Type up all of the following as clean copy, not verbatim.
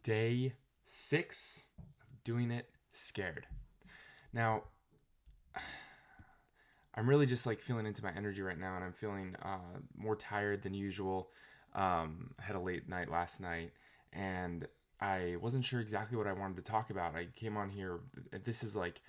Day 6 of doing it scared. Now, I'm really just like feeling into my energy right now, and I'm feeling more tired than usual. I had a late night last night, and I wasn't sure exactly what I wanted to talk about. I came on here. This is like,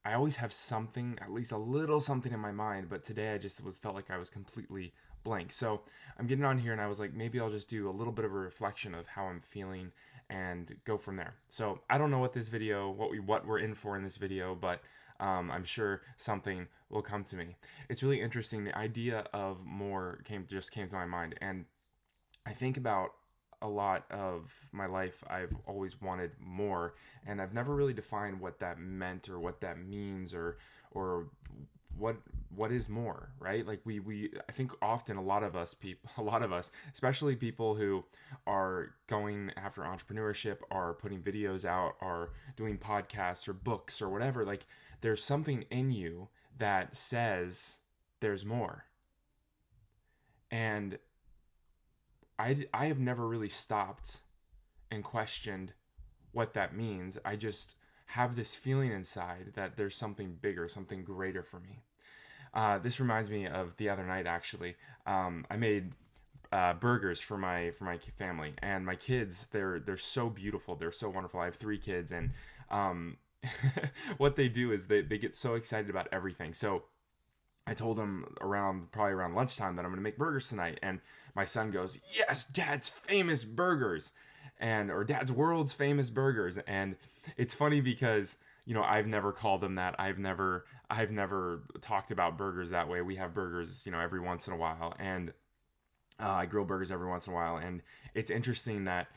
I always have something, at least a little something in my mind, but today I just felt like I was completely blank. So I'm getting on here, and I was like, maybe I'll just do a little bit of a reflection of how I'm feeling and go from there. So I don't know what this video, what we're in for in this video, but I'm sure something will come to me. It's really interesting. The idea of more just came to my mind, and I think about a lot of my life. I've always wanted more, and I've never really defined what that meant or what that means or what is more, right? Like we I think often a lot of us, especially people who are going after entrepreneurship, are putting videos out, are doing podcasts or books or whatever, like there's something in you that says there's more. And I have never really stopped and questioned what that means. I just have this feeling inside that there's something bigger, something greater for me. This reminds me of the other night, actually. I made burgers for my family, and my kids. They're so beautiful. They're so wonderful. I have 3 kids, and what they do is they get so excited about everything. So I told him probably around lunchtime that I'm going to make burgers tonight. And my son goes, "Yes, Dad's famous burgers," or Dad's world's famous burgers. And it's funny because, I've never called them that. I've never talked about burgers that way. We have burgers, every once in a while. And I grill burgers every once in a while. And it's interesting that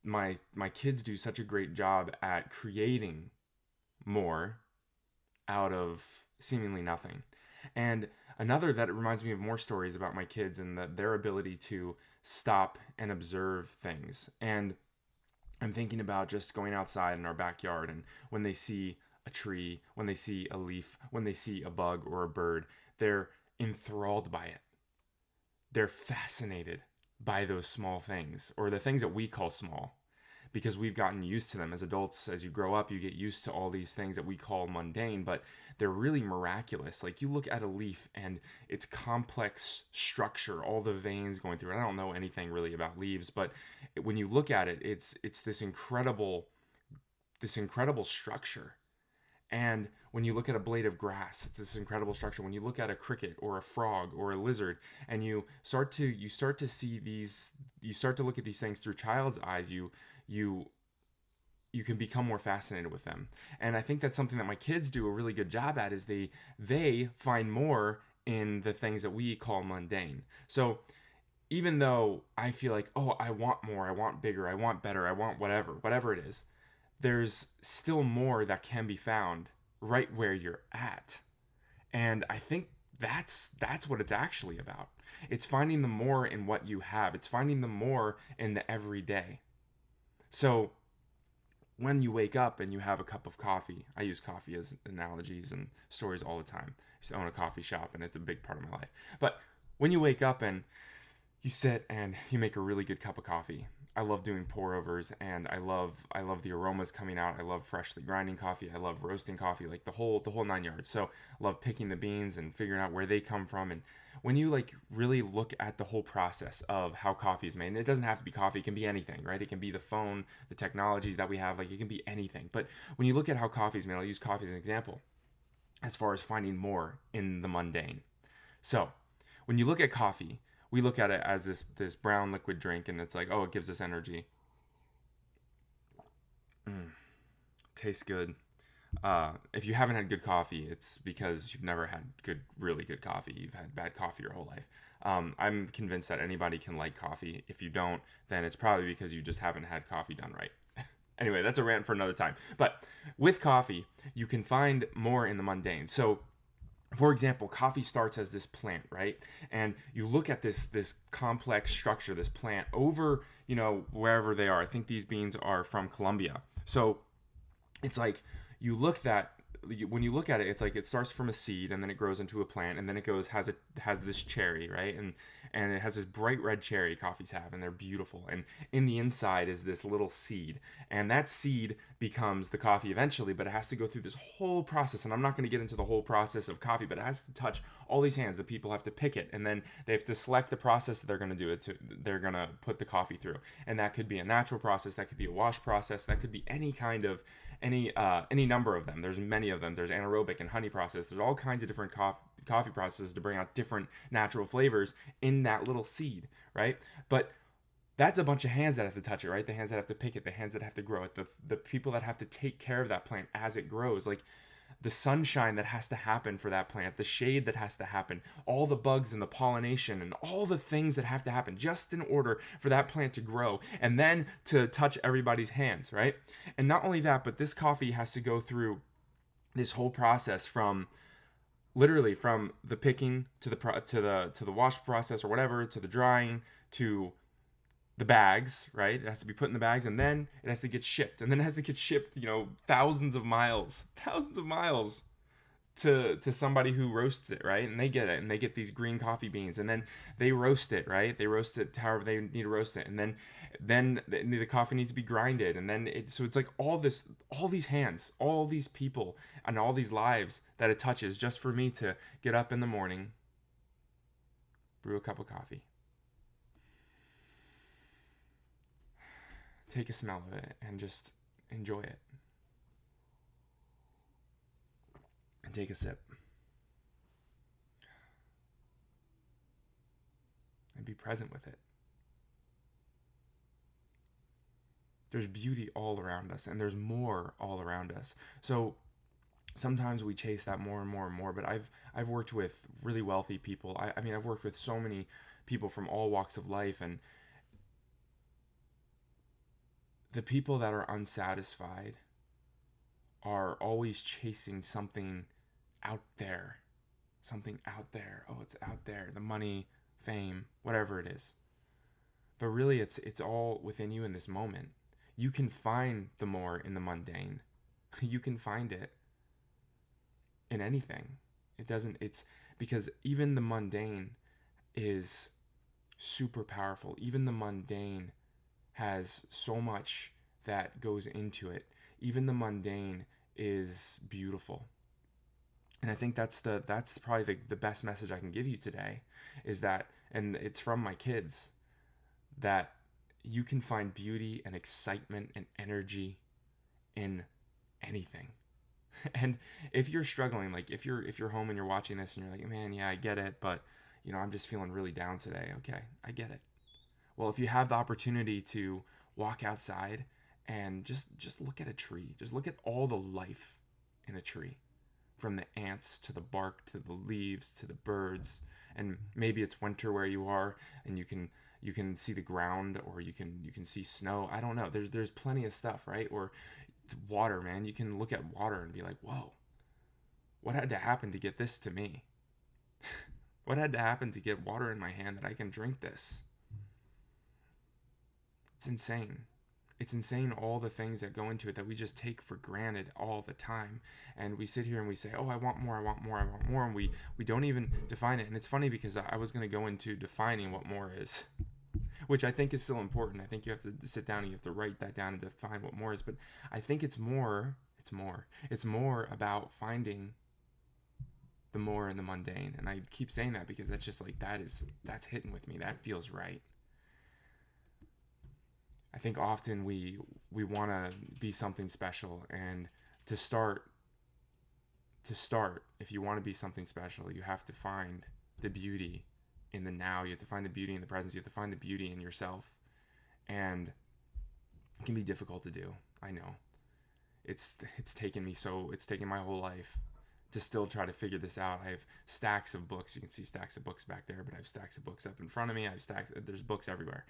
my kids do such a great job at creating more out of seemingly nothing. And another that reminds me of more stories about my kids and their ability to stop and observe things. And I'm thinking about just going outside in our backyard, and when they see a tree, when they see a leaf, when they see a bug or a bird, they're enthralled by it. They're fascinated by those small things, or the things that we call small, because we've gotten used to them. As adults, as you grow up, you get used to all these things that we call mundane, but they're really miraculous. Like, you look at a leaf and its complex structure, all the veins going through it. I don't know anything really about leaves, but when you look at it, it's this incredible structure. And when you look at a blade of grass, it's this incredible structure. When you look at a cricket or a frog or a lizard, and you start to see these, you start to look at these things through child's eyes, you can become more fascinated with them. And I think that's something that my kids do a really good job at, is they find more in the things that we call mundane. So even though I feel like, oh, I want more, I want bigger, I want better, I want whatever it is, there's still more that can be found right where you're at. And I think that's what it's actually about. It's finding the more in what you have. It's finding the more in the everyday. So when you wake up and you have a cup of coffee, I use coffee as analogies and stories all the time. I used to own a coffee shop, and it's a big part of my life. But when you wake up and you sit and you make a really good cup of coffee, I love doing pour-overs, and I love the aromas coming out. I love freshly grinding coffee. I love roasting coffee, like the whole 9 yards. So I love picking the beans and figuring out where they come from. And when you like really look at the whole process of how coffee is made, and it doesn't have to be coffee, it can be anything, right? It can be the phone, the technologies that we have, like it can be anything. But when you look at how coffee is made, I'll use coffee as an example, as far as finding more in the mundane. So when you look at coffee, we look at it as this brown liquid drink, and it's like, oh, it gives us energy. Tastes good. If you haven't had good coffee, it's because you've never had really good coffee. You've had bad coffee your whole life. I'm convinced that anybody can like coffee. If you don't, then it's probably because you just haven't had coffee done right. Anyway, that's a rant for another time. But with coffee, you can find more in the mundane. So, for example, coffee starts as this plant, right? And you look at this complex structure, this plant over, wherever they are. I think these beans are from Colombia. So it's like you look at when you look at it, it's like it starts from a seed and then it grows into a plant and then it has this cherry, right? And it has this bright red cherry coffees have, and they're beautiful. And in the inside is this little seed, and that seed becomes the coffee eventually, but it has to go through this whole process. And I'm not going to get into the whole process of coffee, but it has to touch all these hands. The people have to pick it, and then they have to select the process that they're going to do it to. They're going to put the coffee through, and that could be a natural process, that could be a wash process, that could be any kind of any number of them. There's many of them. There's anaerobic and honey process. There's all kinds of different coffee processes to bring out different natural flavors in that little seed, right? But that's a bunch of hands that have to touch it, right? The hands that have to pick it, the hands that have to grow it, the people that have to take care of that plant as it grows, like the sunshine that has to happen for that plant, the shade that has to happen, all the bugs and the pollination and all the things that have to happen just in order for that plant to grow and then to touch everybody's hands, right? And not only that, but this coffee has to go through this whole process from literally from the picking to the wash process or whatever, to the drying, to the bags, right? It has to be put in the bags, and then it has to get shipped, and then it has to get shipped, thousands of miles to somebody who roasts it, right? And they get it, and they get these green coffee beans, and then they roast it, right? They roast it however they need to roast it, and then the coffee needs to be grinded, and then so it's like all these hands, all these people, and all these lives that it touches just for me to get up in the morning, brew a cup of coffee, take a smell of it, and just enjoy it. And take a sip. And be present with it. There's beauty all around us, and there's more all around us. So sometimes we chase that more and more and more, but I've worked with really wealthy people. I mean, I've worked with so many people from all walks of life, and the people that are unsatisfied are always chasing something out there. Something out there. Oh, it's out there. The money, fame, whatever it is. But really, it's all within you in this moment. You can find the more in the mundane. You can find it in anything. It's because even the mundane is super powerful. Even the mundane has so much that goes into it. Even the mundane is beautiful. And I think that's probably the best message I can give you today, is that, and it's from my kids, that you can find beauty and excitement and energy in anything. And if you're struggling, like if you're home and you're watching this and you're like, man, yeah, I get it, but I'm just feeling really down today. Okay, I get it. Well, if you have the opportunity to walk outside and just look at a tree, just look at all the life in a tree, from the ants to the bark to the leaves to the birds, and maybe it's winter where you are and you can see the ground, or you can see snow. I don't know. There's plenty of stuff, right? Or water, man. You can look at water and be like, whoa, what had to happen to get this to me? What had to happen to get water in my hand that I can drink this? It's insane. It's insane, all the things that go into it that we just take for granted all the time. And we sit here and we say, oh, I want more, I want more, I want more. And we don't even define it. And it's funny because I was going to go into defining what more is, which I think is still important. I think you have to sit down and you have to write that down and define what more is. But I think it's more about finding the more in the mundane. And I keep saying that because that's just like, that's hitting with me. That feels right. I think often we want to be something special, and to start, if you want to be something special, you have to find the beauty in the now. You have to find the beauty in the presence. You have to find the beauty in yourself. And it can be difficult to do. I know. It's taken my whole life to still try to figure this out. I have stacks of books. You can see stacks of books back there, but I have stacks of books up in front of me. There's books everywhere.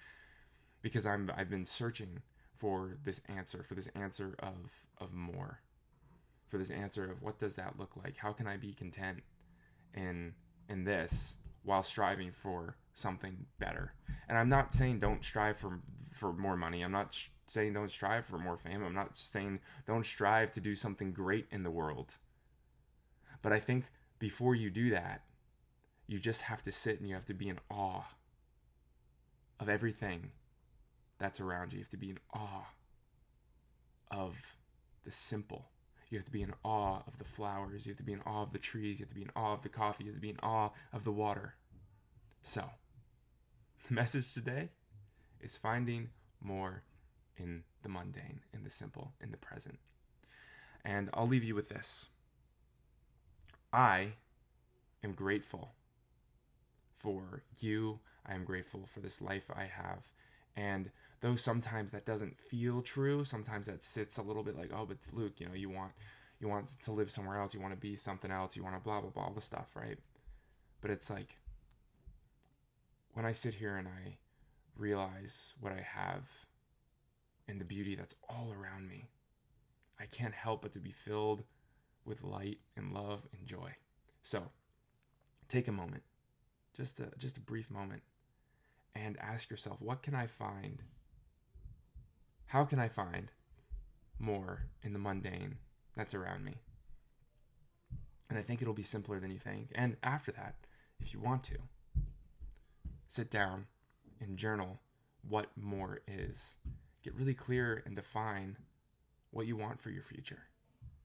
Because I've been searching for this answer of more, for this answer of what does that look like? How can I be content in this while striving for something better? And I'm not saying don't strive for more money. I'm not saying don't strive for more fame. I'm not saying don't strive to do something great in the world. But I think before you do that, you just have to sit and you have to be in awe of everything that's around you. You have to be in awe of the simple. You have to be in awe of the flowers. You have to be in awe of the trees. You have to be in awe of the coffee. You have to be in awe of the water. So, the message today is finding more in the mundane, in the simple, in the present. And I'll leave you with this. I am grateful for you. I am grateful for this life I have. And though sometimes that doesn't feel true, sometimes that sits a little bit like, oh, but Luke, you want to live somewhere else, you want to be something else, you want to blah blah blah, all the stuff, right? But it's like when I sit here and I realize what I have and the beauty that's all around me, I can't help but to be filled with light and love and joy. So take a moment, just a brief moment, and ask yourself, what can I find? How can I find more in the mundane that's around me? And I think it'll be simpler than you think. And after that, if you want to, sit down and journal what more is. Get really clear and define what you want for your future.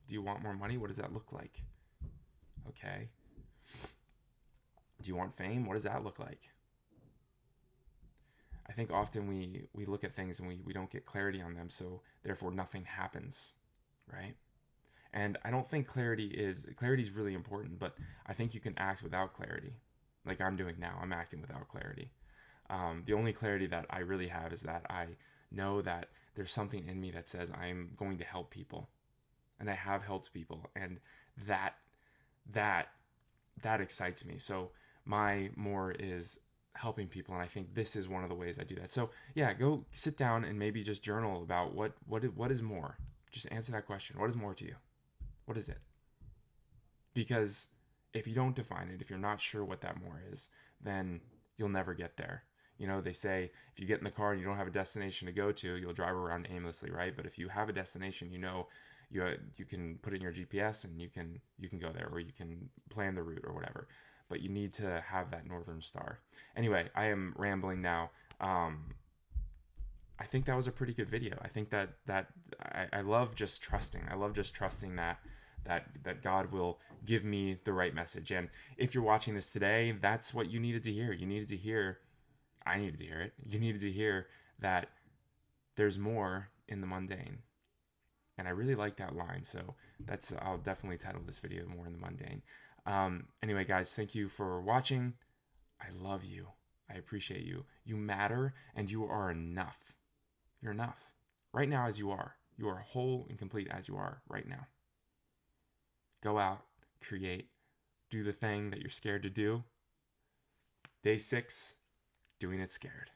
Do you want more money? What does that look like? Okay. Do you want fame? What does that look like? I think often we look at things and we don't get clarity on them, so therefore nothing happens, right? And I don't think clarity is really important, but I think you can act without clarity, like I'm doing now. I'm acting without clarity. The only clarity that I really have is that I know that there's something in me that says I'm going to help people, and I have helped people, and that excites me. So my more is helping people, and I think this is one of the ways I do that. So yeah, go sit down and maybe just journal about what is more. Just answer that question. What is more to you? What is it? Because if you don't define it, if you're not sure what that more is, then you'll never get there. They say if you get in the car and you don't have a destination to go to, you'll drive around aimlessly, right? But if you have a destination, you can put it in your GPS and you can go there, or you can plan the route or whatever. But you need to have that northern star. Anyway, I am rambling now. I think that was a pretty good video. I think that I love just trusting. I love just trusting that God will give me the right message. And if you're watching this today, that's what you needed to hear. You needed to hear, I needed to hear it. You needed to hear that there's more in the mundane. And I really like that line. So I'll definitely title this video More in the Mundane. Anyway, guys, thank you for watching. I love you. I appreciate you. You matter, and you are enough. You're enough. Right now as you are. You are whole and complete as you are right now. Go out, create, do the thing that you're scared to do. Day 6, doing it scared.